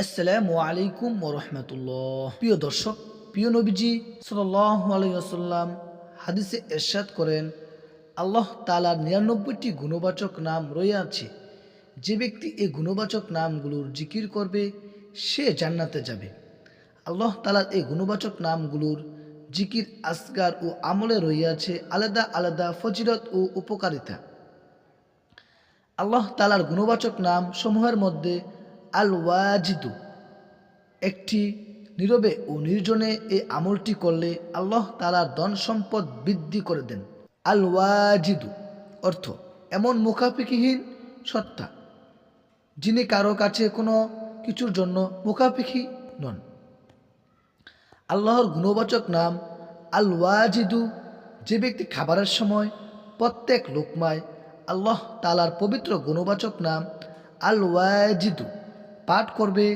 আসসালামু আলাইকুম ওয়া রাহমাতুল্লাহ। প্রিয় দর্শক, প্রিয় নবীজি সাল্লাল্লাহু আলাইহি ওয়াসাল্লাম হাদিসে ইরশাদ করেন, আল্লাহ তাআলার ৯৯টি গুণবাচক নাম রয়েছে। যে ব্যক্তি এই গুণবাচক নামগুলোর জিকির করবে সে জান্নাতে যাবে। আল্লাহ তাআলার এই গুণবাচক নামগুলোর জিকির, আসগার ও আমলে রয়েছে আলাদা আলাদা ফজিলত ও উপকারিতা। আল্লাহ তাআলার গুণবাচক নাম সমূহের মধ্যে আল ওয়াজিদু একটি। নীরবে ও নির্জনে এই আমলটি করলে আল্লাহ তাআলার ধন সম্পদ বৃদ্ধি করে দেন। আল ওয়াজিদু অর্থ এমন মুখাপেক্ষীহীন সত্তা যিনি কারো কাছে কোনো কিছুর জন্য মুখাপেক্ষী নন। আল্লাহর গুণবাচক নাম আল ওয়াজিদু। যে ব্যক্তি খাবারের সময় প্রত্যেক লোকমায় আল্লাহ তাআলার পবিত্র গুণবাচক নাম আল ওয়াজিদু পাঠ করবে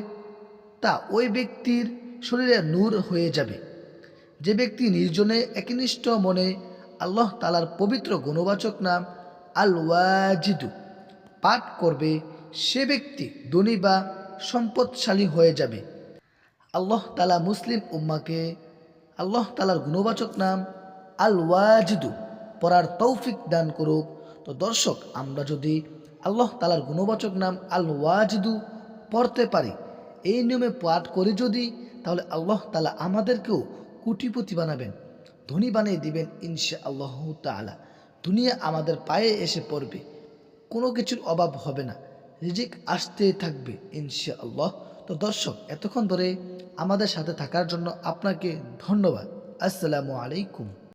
তা ওই ব্যক্তির শরীরে নূর হয়ে যাবে। যে ব্যক্তি নির্জনে একনিষ্ঠ মনে আল্লাহ তাআলার পবিত্র গুণবাচক নাম আল ওয়াজিদু পাঠ করবে সে ব্যক্তি ধনী বা সম্পদশালী হয়ে যাবে। আল্লাহ তাআলা মুসলিম উম্মাকে আল্লাহ তাআলার গুণবাচক নাম আল ওয়াজিদু পড়ার তৌফিক দান করুক। তো দর্শক, আমরা যদি আল্লাহ তাআলার গুণবাচক নাম আল ওয়াজিদু পড়তে পারি, এই নিয়মে পাঠ করি যদি, তাহলে আল্লাহ তাআলা আমাদেরকেও কোটিপতি বানাবেন, ধনী বানিয়ে দিবেন ইনশাআল্লাহ তাআলা। দুনিয়া আমাদের পায়ে এসে পড়বে, কোনো কিছুর অভাব হবে না, রিজিক আসতেই থাকবে ইনশাআল্লাহ। তো দর্শক, এতক্ষণ ধরে আমাদের সাথে থাকার জন্য আপনাকে ধন্যবাদ। আসসালামু আলাইকুম।